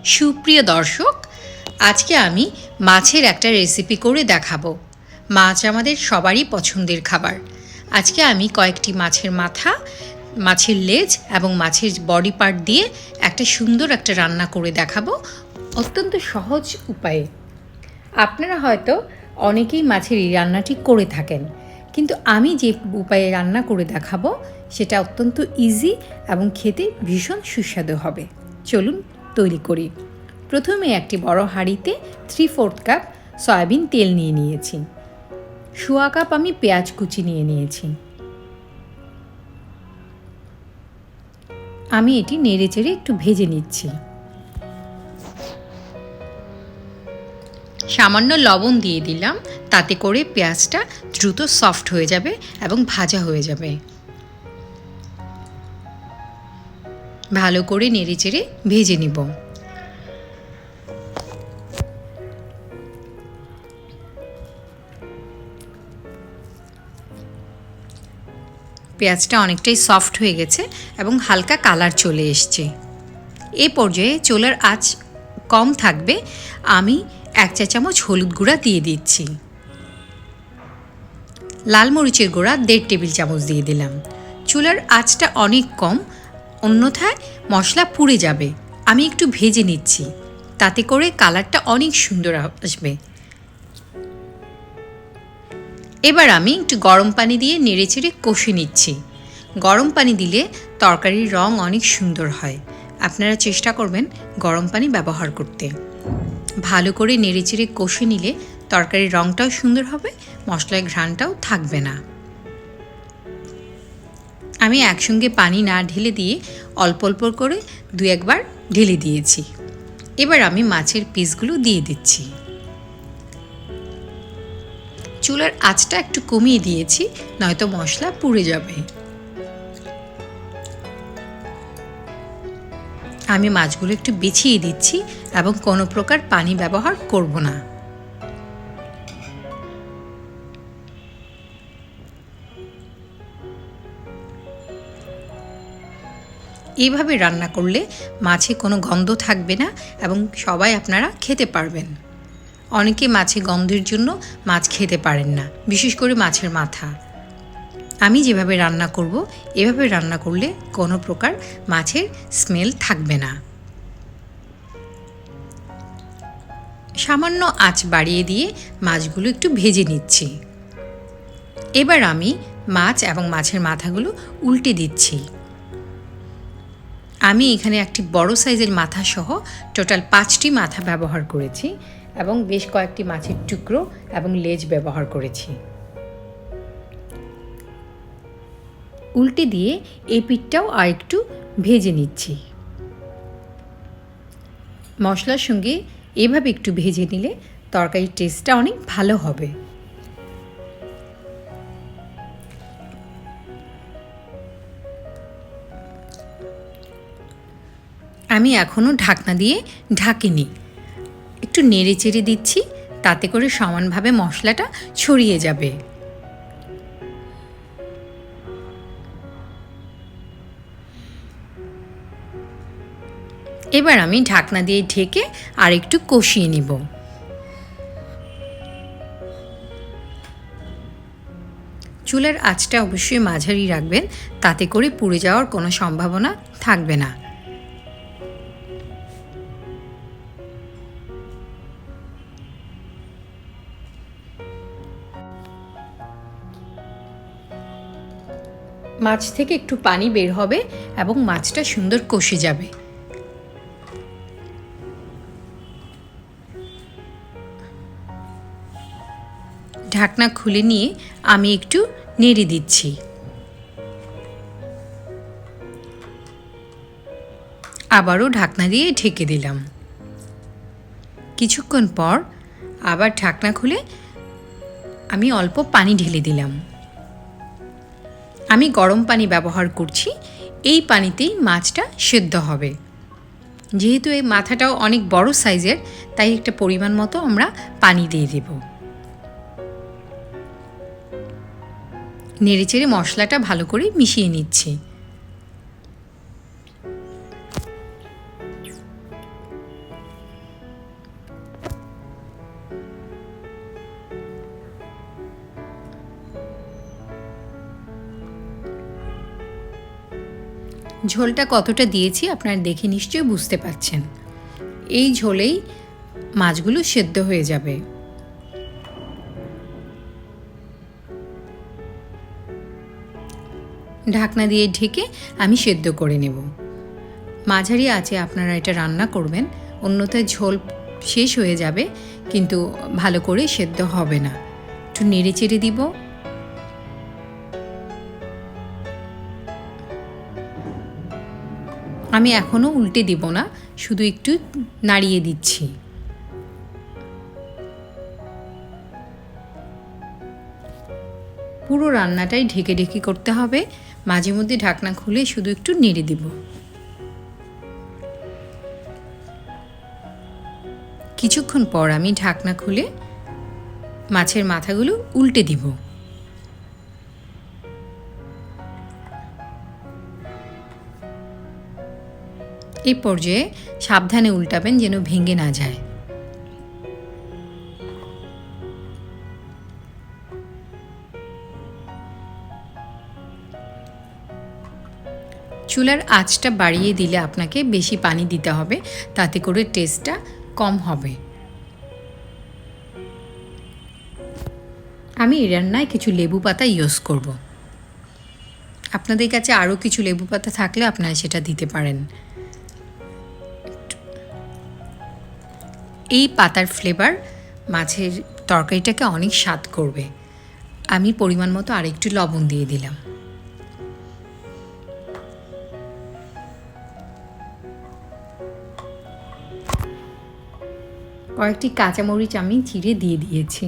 সুপ্রিয় দর্শক, আজকে আমি মাছের একটা রেসিপি করে দেখাবো। মাছ আমাদের সবারই পছন্দের খাবার। আজকে আমি কয়েকটি মাছের মাথা, মাছের লেজ এবং মাছের বডি পার্ট দিয়ে একটা সুন্দর একটা রান্না করে দেখাবো অত্যন্ত সহজ উপায়ে। আপনারা হয়তো অনেকেই মাছের এই রান্নাটি করে থাকেন, কিন্তু আমি যে উপায়ে রান্না করে দেখাবো সেটা অত্যন্ত ইজি এবং খেতে ভীষণ সুস্বাদু হবে। চলুন তৈরি করি। প্রথমে একটি বড় হাঁড়িতে 3/4 কাপ সয়াবিন তেল নিয়ে নিয়েছি। 1/4 কাপ আমি পেঁয়াজ কুচি নিয়ে নিয়েছি। আমি এটি নেড়েচেড়ে একটু ভেজে নিচ্ছি। সামান্য লবণ দিয়ে দিলাম, তাতে করে পেঁয়াজটা দ্রুত সফট হয়ে যাবে এবং ভাজা হয়ে যাবে। ভালো করে নেড়েচেড়ে ভেজে নিব। পেঁয়াজটা অনেকটাই সফট হয়ে গেছে এবং হালকা কালার চলে এসছে। এই পর্যায়ে চুলার আঁচ কম থাকবে। আমি 1 চা চামচ হলুদ গুঁড়া দিয়ে দিচ্ছি। লাল মরিচের গুঁড়া 1.5 টেবিল চামচ দিয়ে দিলাম। চুলার আঁচটা অনেক কম, অন্যথায় মশলা পুড়ে যাবে। আমি একটু ভেজে নিচ্ছি, তাতে করে কালারটা অনেক সুন্দর আসবে। এবার আমি একটু গরম পানি দিয়ে নেড়েচেড়ে কষে নিচ্ছি। গরম পানি দিলে তরকারির রং অনেক সুন্দর হয়। আপনারা চেষ্টা করবেন গরম পানি ব্যবহার করতে। ভালো করে নেড়েচেড়ে কষে নিলে তরকারির রংটাও সুন্দর হবে, মশলার ঘ্রাণটাও থাকবে না। আমি একসঙ্গে পানি না ঢেলে দিয়ে অল্প অল্প করে 2-1 বার ঢেলে দিয়েছি। এবার আমি মাছের পিসগুলো দিয়ে দিচ্ছি। চুলার আঁচটা একটু কমিয়ে দিয়েছি, নয়তো মশলা পুড়ে যাবে। আমি মাছগুলো একটু বিছিয়ে দিচ্ছি এবং কোনো প্রকার পানি ব্যবহার করব না। এইভাবে রান্না করলে মাছে কোনো গন্ধ থাকবে না এবং সবাই আপনারা খেতে পারবেন। অনেকে মাছে গন্ধের জন্য মাছ খেতে পারেন না, বিশেষ করে মাছের মাথা। আমি যেভাবে রান্না করব এভাবে রান্না করলে কোনো প্রকার মাছের স্মেল থাকবে না। সামান্য আঁচ বাড়িয়ে দিয়ে মাছগুলো একটু ভেজে নিচ্ছি। এবার আমি মাছ এবং মাছের মাথাগুলো উল্টে দিচ্ছি। আমি এখানে একটি বড় সাইজের মাথা সহ টোটাল 5টি মাথা ব্যবহার করেছি এবং বেশ কয়েকটি মাছের টুকরো এবং লেজ ব্যবহার করেছি। উল্টে দিয়ে এই পিঠটাও আর একটু ভেজে নিচ্ছি। মশলার সঙ্গে এভাবে একটু ভেজে নিলে তরকারির টেস্টটা অনেক ভালো হবে। আমি এখনও ঢাকনা দিয়ে ঢাকিনি, একটু নেড়ে চেড়ে দিচ্ছি, তাতে করে সমানভাবে মশলাটা ছড়িয়ে যাবে। এবার আমি ঢাকনা দিয়ে ঢেকে আর একটু কষিয়ে নিব। চুলার আঁচটা অবশ্যই মাঝারি রাখবেন, তাতে করে পুড়ে যাওয়ার কোনো সম্ভাবনা থাকবে না। মাছ থেকে একটু পানি বের হবে এবং মাছটা সুন্দর কষে যাবে। ঢাকনা খুলে নিয়ে আমি একটু নেড়ে দিচ্ছি। আবারও ঢাকনা দিয়ে ঢেকে দিলাম। কিছুক্ষণ পর আবার ঢাকনা খুলে আমি অল্প পানি ঢেলে দিলাম। আমি গরম পানি ব্যবহার করছি, এই পানিতেই মাছটা সেদ্ধ হবে। যেহেতু এই মাথাটাও অনেক বড় সাইজের, তাই একটা পরিমাণ মতো আমরা পানি দিয়ে দেব। নেড়েচেড়ে মশলাটা ভালো করে মিশিয়ে নিচ্ছি। ঝোলটা কতটা দিয়েছি আপনারা দেখে নিশ্চয়ই বুঝতে পারছেন। এই ঝোলেই মাছগুলো সেদ্ধ হয়ে যাবে। ঢাকনা দিয়ে ঢেকে আমি সেদ্ধ করে নেব। মাঝারি আঁচে আপনারা এটা রান্না করবেন, অন্যথায় ঝোল শেষ হয়ে যাবে কিন্তু ভালো করে সেদ্ধ হবে না। একটু নেড়ে চেড়ে দিব। আমি এখনও উল্টে দিব না, শুধু একটু নাড়িয়ে দিচ্ছি। পুরো রান্নাটাই ঢেকে ঢেকে করতে হবে, মাঝে মধ্যে ঢাকনা খুলে শুধু একটু নেড়ে দিব। কিছুক্ষণ পর আমি ঢাকনা খুলে মাছের মাথাগুলো উল্টে দিব। এই পর্যায়ে সাবধানে উল্টাবেন যেন ভেঙে না যায়। চুলার আঁচটা বাড়িয়ে দিলে আপনাকে বেশি পানি দিতে হবে, তাতে করে টেস্টটা কম হবে। আমি এই রান্নায় কিছু লেবু পাতা ইউজ করব। আপনাদের কাছে আরও কিছু লেবু পাতা থাকলে আপনারা সেটা দিতে পারেন। এই পাতার ফ্লেভার মাছের তরকারিটাকে অনেক স্বাদ করবে। আমি পরিমাণ মতো আরেকটু লবণ দিয়ে দিলাম। কয়েকটি কাঁচামরিচ আমি চিড়ে দিয়ে দিয়েছি।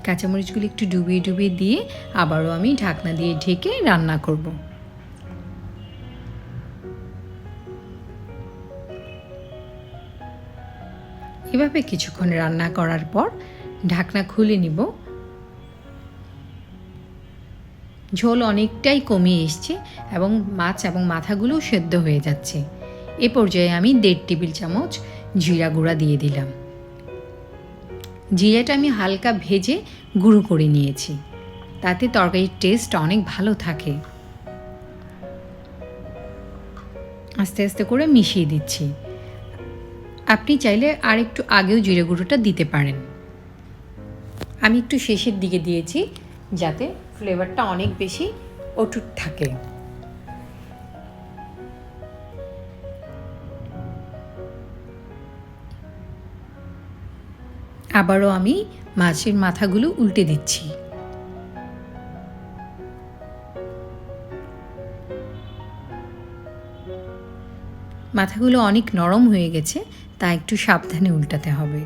কাঁচামরিচগুলো একটু ডুবিয়ে ডুবিয়ে দিয়ে আবারও আমি ঢাকনা দিয়ে ঢেকে রান্না করব। এভাবে কিছুক্ষণ রান্না করার পর ঢাকনা খুলে নিব। ঝোল অনেকটাই কমিয়ে এসছে এবং মাছ এবং মাথাগুলো সেদ্ধ হয়ে যাচ্ছে। এ পর্যায়ে আমি 1.5 টেবিল চামচ জিরা গুঁড়া দিয়ে দিলাম। জিরাটা আমি হালকা ভেজে গুঁড়ো করে নিয়েছি, তাতে তরকারির টেস্ট অনেক ভালো থাকে। আস্তে আস্তে করে মিশিয়ে দিচ্ছি। আপনি চাইলে আর একটু আগেও জিরে গুঁড়োটা দিতে পারেন। আমি একটু শেষের দিকে দিয়েছি যাতে ফ্লেভারটা অনেক বেশি অটুট থাকে। আবারও আমি মাছের মাথাগুলো উল্টে দিচ্ছি। মাথাগুলো অনেক নরম হয়ে গেছে, তা একটু সাবধানে উল্টাতে হবে।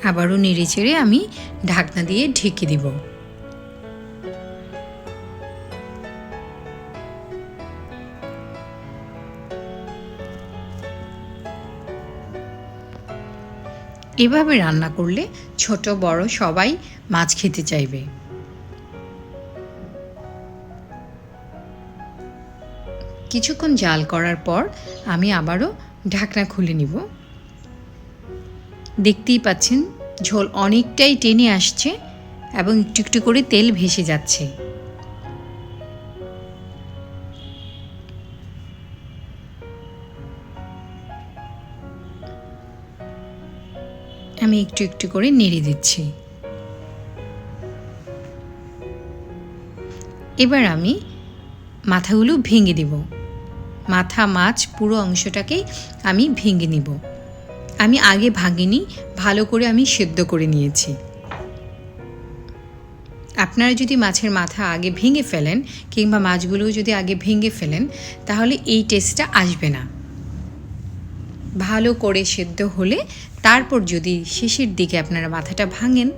আবারও নেড়ে চেড়ে আমি ঢাকনা দিয়ে ঢেকে দিব। এভাবে রান্না করলে ছোট বড় সবাই মাছ খেতে চাইবে। কিছুক্ষণ জাল করার পর আমি আবারও ঢাকনা খুলে নিব। দেখতেই পাচ্ছেন ঝোল অনেকটাই টেনে আসছে এবং একটু একটু করে তেল ভেসে যাচ্ছে। আমি একটু একটু করে নেড়ে দিচ্ছি। এবার আমি মাথাগুলো ভেঙে দেব। মাথা মাছ পুরো অংশটাকেই আমি ভেঙে নিব। আমি আগে ভাঙিনি, ভালো করে আমি সেদ্ধ করে নিয়েছি। আপনারা যদি মাছের মাথা আগে ভেঙে ফেলেন কিংবা মাছগুলো যদি আগে ভেঙে ফেলেন তাহলে এই টেস্টটা আসবে না। ভালো করে সেদ্ধ হলে তারপর যদি শেষের দিকে আপনারা মাথাটা ভাঙেন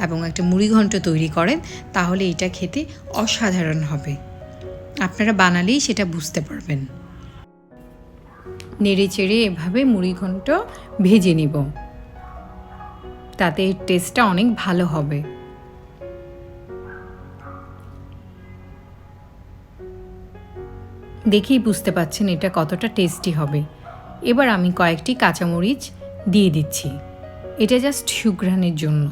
এবং একটা মুড়িঘণ্ট তৈরি করেন, তাহলে এটা খেতে অসাধারণ হবে। আপনারা বানালেই সেটা বুঝতে পারবেন। নেড়ে চেড়ে এভাবে মুড়িঘণ্ট ভেজে নিব, তাতে এর টেস্টটা অনেক ভালো হবে। দেখেই বুঝতে পাচ্ছেন এটা কতটা টেস্টি হবে। এবার আমি কয়েকটি কাঁচামরিচ দিয়ে দিচ্ছি, এটা জাস্ট সুঘ্রাণের জন্য।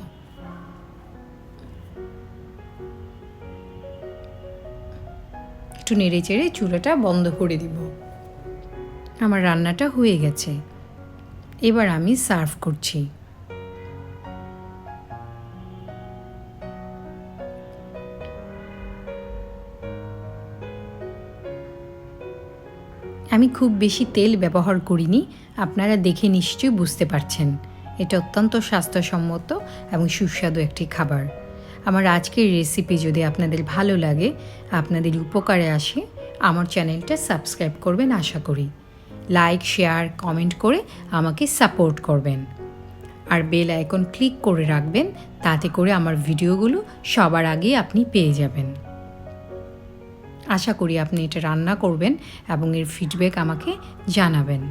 একটু নেড়ে চেড়ে চুলাটা বন্ধ করে দিব। আমার রান্নাটা হয়ে গেছে, এবার আমি সার্ভ করছি। আমি খুব বেশি তেল ব্যবহার করিনি, আপনারা দেখে নিশ্চয়ই বুঝতে পারছেন। এটা অত্যন্ত স্বাস্থ্যসম্মত এবং সুস্বাদু একটি খাবার। আমার আজকের রেসিপি যদি আপনাদের ভালো লাগে, আপনাদের উপকারে আসে, আমার চ্যানেলটা সাবস্ক্রাইব করবেন আশা করি। লাইক, শেয়ার, কমেন্ট করে আমাকে সাপোর্ট করবেন। আর বেল আইকন ক্লিক করে রাখবেন, তাতে করে আমার ভিডিওগুলো সবার আগে আপনি পেয়ে যাবেন। আশা করি আপনি এটা রান্না করবেন এবং এর ফিডব্যাক আমাকে জানাবেন।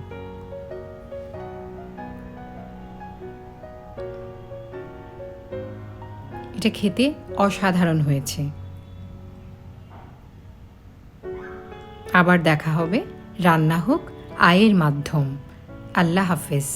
এটা খেতে অসাধারণ হয়েছে। আবার দেখা হবে। রান্না হোক আয়ের মাধ্যম। আল্লাহ হাফেজ।